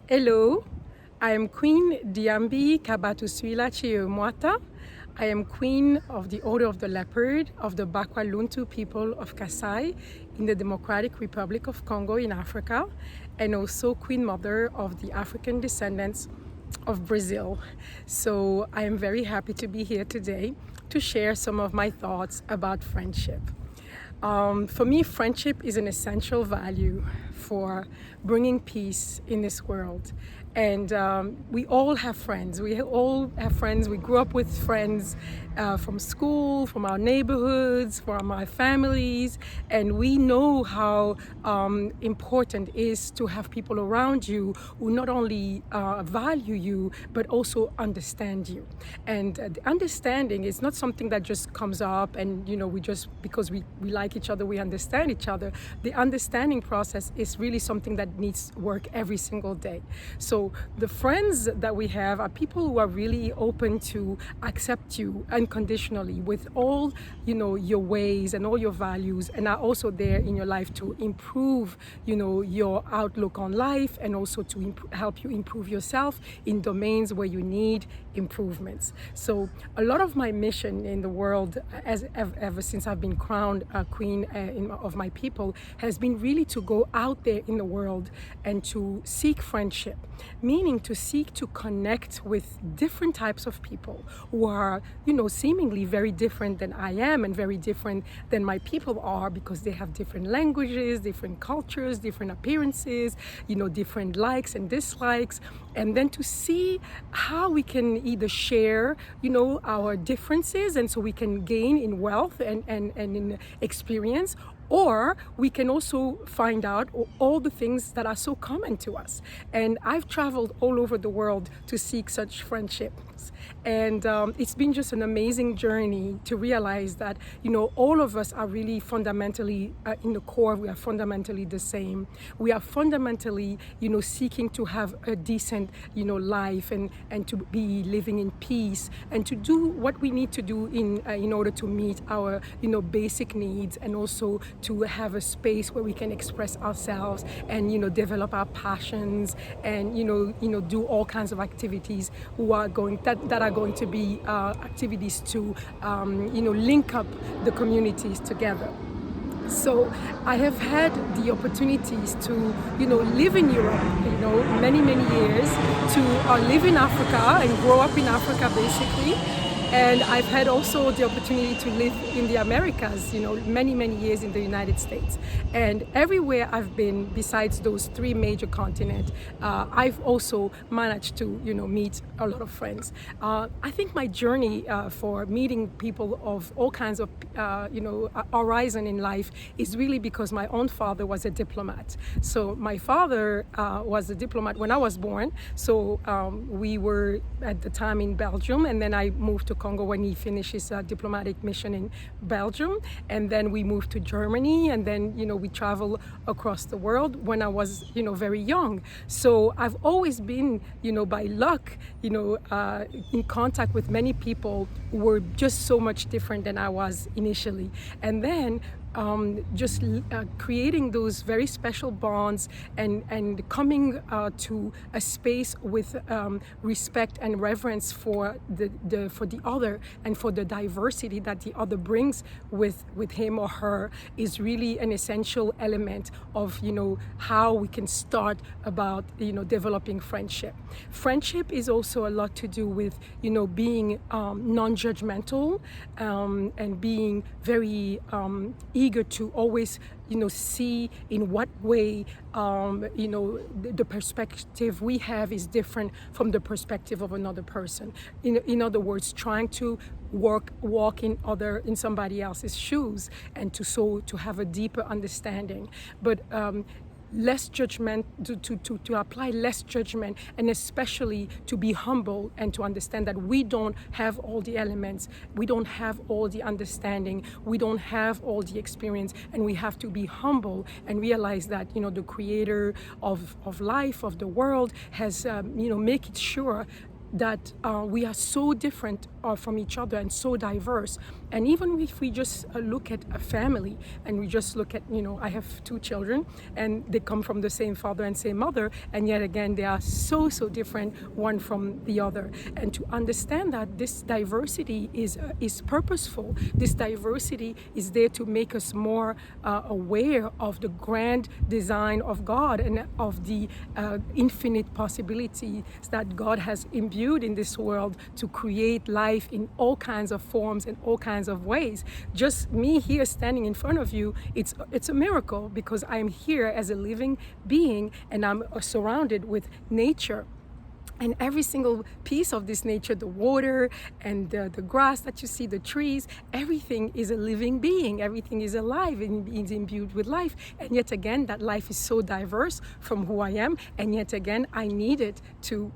Hello, I am Queen Diambi Kabatusuila Chiemwata. I am Queen of the Order of the Leopard of the Bakwa people of Kasai in the Democratic Republic of Congo in Africa, and also Queen Mother of the African descendants of Brazil. So I am very happy to be here today to share some of my thoughts about friendship. For me, friendship is an essential value for bringing peace in this world. And we all have friends. We all have friends. We grew up with friends from school, from our neighborhoods, from our families. And we know how important it is to have people around you who not only value you, but also understand you. And the understanding is not something that just comes up and, we just, because we like each other, we understand each other. The understanding process is really something that needs work every single day. So the friends that we have are people who are really open to accept you unconditionally with all, your ways and all your values, and are also there in your life to improve, your outlook on life, and also to help you improve yourself in domains where you need improvements. So a lot of my mission in the world, ever since I've been crowned queen of my people, has been really to go out there in the world and to seek friendship, meaning to seek to connect with different types of people who are, seemingly very different than I am and very different than my people are, because they have different languages, different cultures, different appearances, different likes and dislikes. And then to see how we can either share, our differences, and so we can gain in wealth and in experience, or we can also find out all the things that are so common to us. And I've traveled all over the world to seek such friendships. And it's been just an amazing journey to realize that, all of us are really fundamentally, in the core, we are fundamentally the same. We are fundamentally, seeking to have a decent, life, and to be living in peace, and to do what we need to do in order to meet our, basic needs, and also to have a space where we can express ourselves and, develop our passions, and, do all kinds of activities that are going to be activities to, link up the communities together. So I have had the opportunities to, live in Europe, many years, to live in Africa and grow up in Africa, basically. And I've had also the opportunity to live in the Americas, many years in the United States. And everywhere I've been, besides those three major continents, I've also managed to, meet a lot of friends. I think my journey for meeting people of all kinds of, horizon in life is really because my own father was a diplomat. So my father was a diplomat when I was born. So we were at the time in Belgium, and then I moved to Congo when he finished his diplomatic mission in Belgium, and then we moved to Germany, and then we traveled across the world when I was very young. So I've always been by luck in contact with many people who were just so much different than I was initially, and then just creating those very special bonds, and coming to a space with respect and reverence for the other, and for the diversity that the other brings with him or her, is really an essential element of how we can start about developing friendship. Friendship is also a lot to do with being non-judgmental, and being very eager to always see in what way the perspective we have is different from the perspective of another person. In other words, trying to walk in somebody else's shoes, and to have a deeper understanding, but less judgment, to apply less judgment, and especially to be humble and to understand that we don't have all the elements, we don't have all the understanding, we don't have all the experience, and we have to be humble and realize that the creator of life, of the world, has make it sure that we are so different from each other and so diverse, And even if we just look at a family and we just look at, I have 2 children and they come from the same father and same mother, and yet again, they are so different one from the other. And to understand that this diversity is purposeful, this diversity is there to make us more aware of the grand design of God and of the infinite possibilities that God has imbued in this world to create life in all kinds of forms and all kinds of ways. Just me here standing in front of you, it's a miracle, because I am here as a living being and I'm surrounded with nature. And every single piece of this nature, the water and the grass that you see, the trees, everything is a living being. Everything is alive and is imbued with life. And yet again, that life is so diverse from who I am. And yet again, I need it to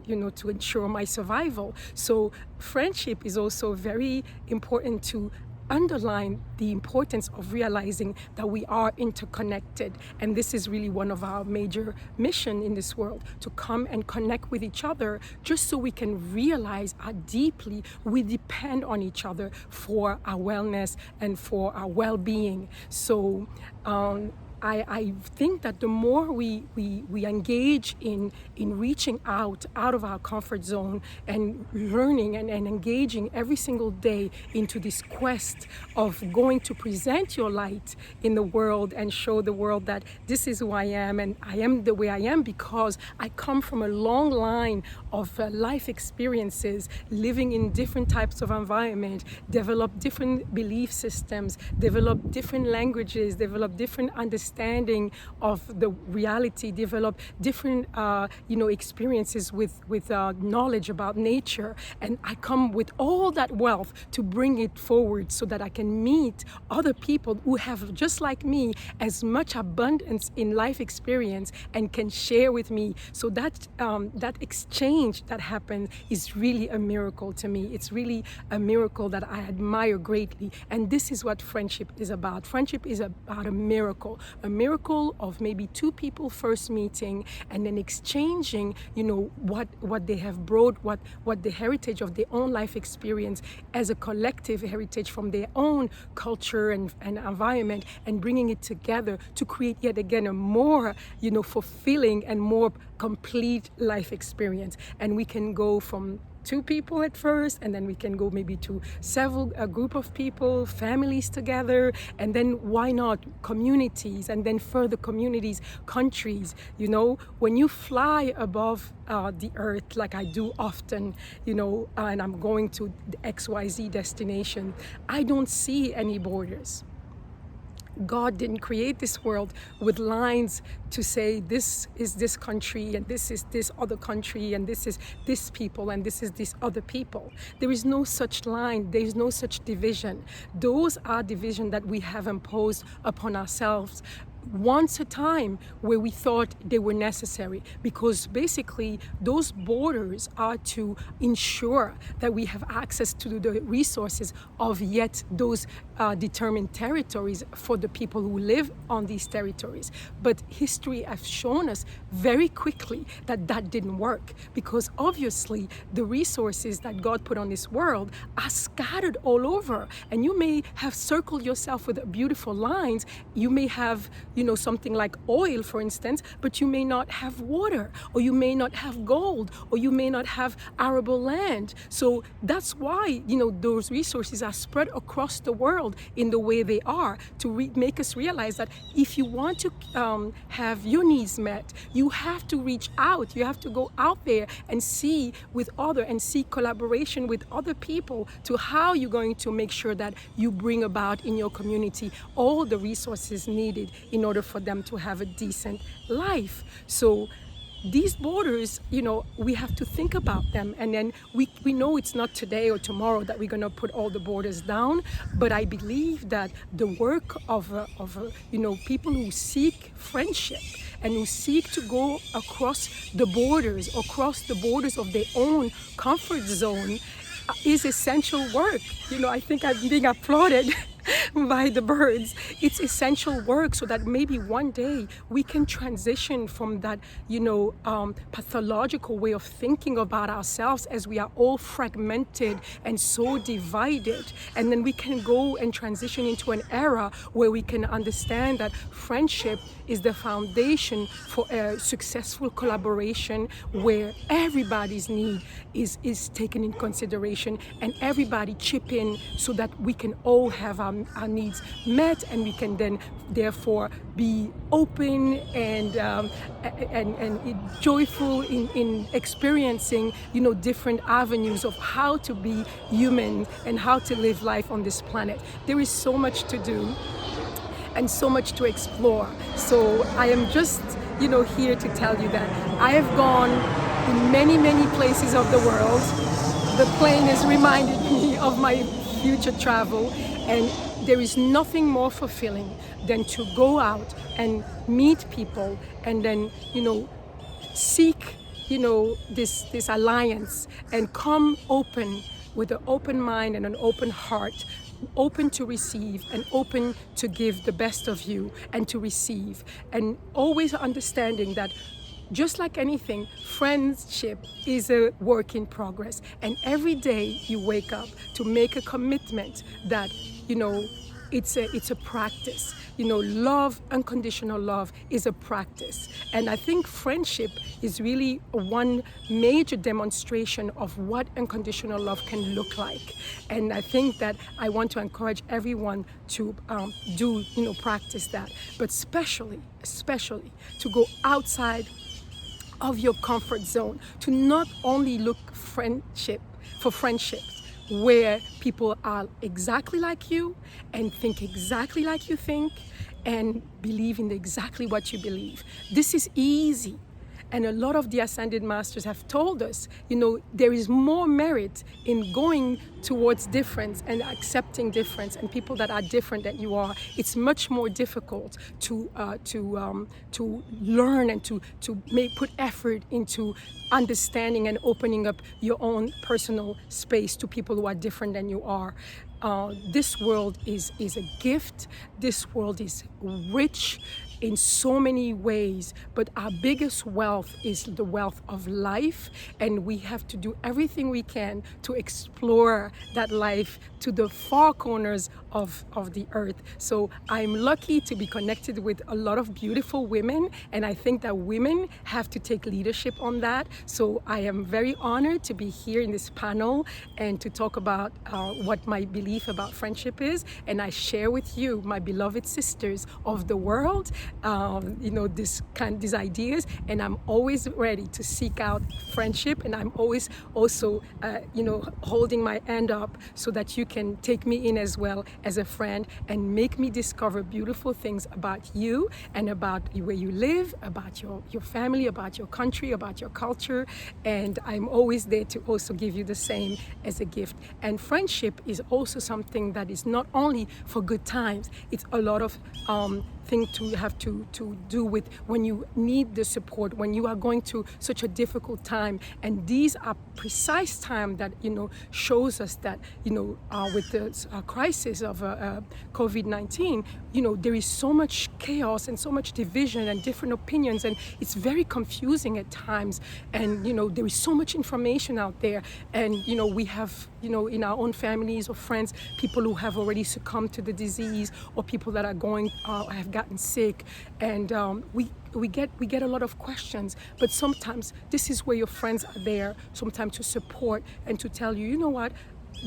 ensure my survival. So friendship is also very important to underline the importance of realizing that we are interconnected. And this is really one of our major mission in this world, to come and connect with each other, just so we can realize how deeply we depend on each other for our wellness and for our well-being. So I think that the more we engage in reaching out of our comfort zone and learning and engaging every single day into this quest of going to present your light in the world and show the world that this is who I am, and I am the way I am because I come from a long line of life experiences, living in different types of environment, develop different belief systems, develop different languages, develop different understanding of the reality, develop different experiences with knowledge about nature. And I come with all that wealth to bring it forward so that I can meet other people who have, just like me, as much abundance in life experience and can share with me. So that exchange that happens is really a miracle to me. It's really a miracle that I admire greatly. And this is what friendship is about. Friendship is about a miracle of maybe 2 people first meeting and then exchanging, what they have brought, what the heritage of their own life experience as a collective heritage from their own culture and environment, and bringing it together to create yet again a more, fulfilling and more complete life experience. And we can go from 2 people at first, and then we can go maybe to a group of people, families together, and then why not communities, and then further communities, countries. When you fly above the earth, like I do often, and I'm going to the XYZ destination, I don't see any borders. God didn't create this world with lines to say this is this country and this is this other country and this is this people and this is this other people. There is no such line. There is no such division. Those are divisions that we have imposed upon ourselves once a time where we thought they were necessary, because basically those borders are to ensure that we have access to the resources of yet those determined territories for the people who live on these territories. But history has shown us very quickly that didn't work, because obviously the resources that God put on this world are scattered all over, and you may have circled yourself with beautiful lines. You may have something like oil, for instance, but you may not have water, or you may not have gold, or you may not have arable land. So that's why, those resources are spread across the world in the way they are, to make us realize that if you want to have your needs met, you have to reach out. You have to go out there and see collaboration with other people to how you're going to make sure that you bring about in your community all the resources needed in order for them to have a decent life. So these borders, we have to think about them, and then we know it's not today or tomorrow that we're going to put all the borders down. But I believe that the work of people who seek friendship and who seek to go across the borders of their own comfort zone is essential work. I think I'm being applauded by the birds. It's essential work so that maybe one day we can transition from that, pathological way of thinking about ourselves as we are all fragmented and so divided. And then we can go and transition into an era where we can understand that friendship is the foundation for a successful collaboration where everybody's need is taken in consideration and everybody chip in so that we can all have our needs met, and we can then therefore be open and joyful in experiencing different avenues of how to be human and how to live life on this planet. There is so much to do and so much to explore. So I am just here to tell you that I have gone in many, many places of the world. The plane has reminded me of my future travel, and there is nothing more fulfilling than to go out and meet people and then seek this alliance and come open with an open mind and an open heart, open to receive and open to give the best of you and to receive, and always understanding that just like anything, friendship is a work in progress. And every day you wake up to make a commitment that, it's a practice. Love, unconditional love is a practice. And I think friendship is really one major demonstration of what unconditional love can look like. And I think that I want to encourage everyone to practice that, but especially to go outside of your comfort zone, to not only look for friendships where people are exactly like you and think exactly like you think and believe in exactly what you believe. This is easy. And a lot of the Ascended Masters have told us, there is more merit in going towards difference and accepting difference and people that are different than you are. It's much more difficult to learn and to put effort into understanding and opening up your own personal space to people who are different than you are. This world is a gift. This world is rich in so many ways, but our biggest wealth is the wealth of life, and we have to do everything we can to explore that life to the far corners of the earth. So I'm lucky to be connected with a lot of beautiful women, and I think that women have to take leadership on that. So I am very honored to be here in this panel and to talk about what my belief about friendship is, and I share with you, my beloved sisters of the world, these ideas, and I'm always ready to seek out friendship, and I'm always also holding my hand up so that you can take me in as well as a friend and make me discover beautiful things about you and about where you live, about your family, about your country, about your culture, and I'm always there to also give you the same as a gift. And friendship is also something that is not only for good times, it's a lot of thing to have to do with when you need the support, when you are going through such a difficult time. And these are precise time that shows us that with the crisis of COVID-19, there is so much chaos and so much division and different opinions, and it's very confusing at times, and there is so much information out there, and we have in our own families or friends people who have already succumbed to the disease, or people that are have gotten sick, and we get a lot of questions. But sometimes this is where your friends are there sometimes to support and to tell you, what,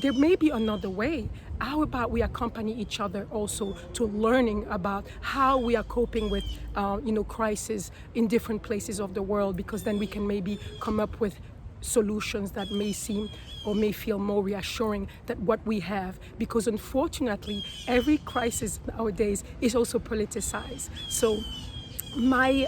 there may be another way. How about we accompany each other also to learning about how we are coping with crisis in different places of the world, because then we can maybe come up with solutions that may seem or may feel more reassuring than what we have, because unfortunately every crisis nowadays is also politicized. So my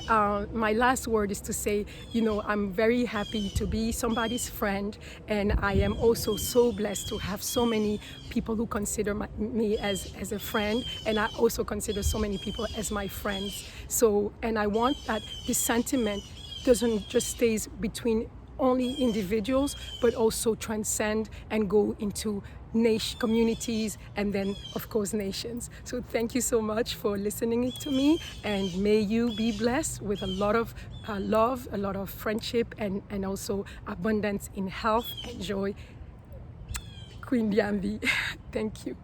last word is to say, I'm very happy to be somebody's friend, and I am also so blessed to have so many people who consider me as a friend, and I also consider so many people as my friends. So, and I want that this sentiment doesn't just stays between only individuals, but also transcend and go into communities, and then of course nations. So thank you so much for listening to me, and may you be blessed with a lot of love, a lot of friendship, and also abundance in health and joy. Queen Diambi. Thank you.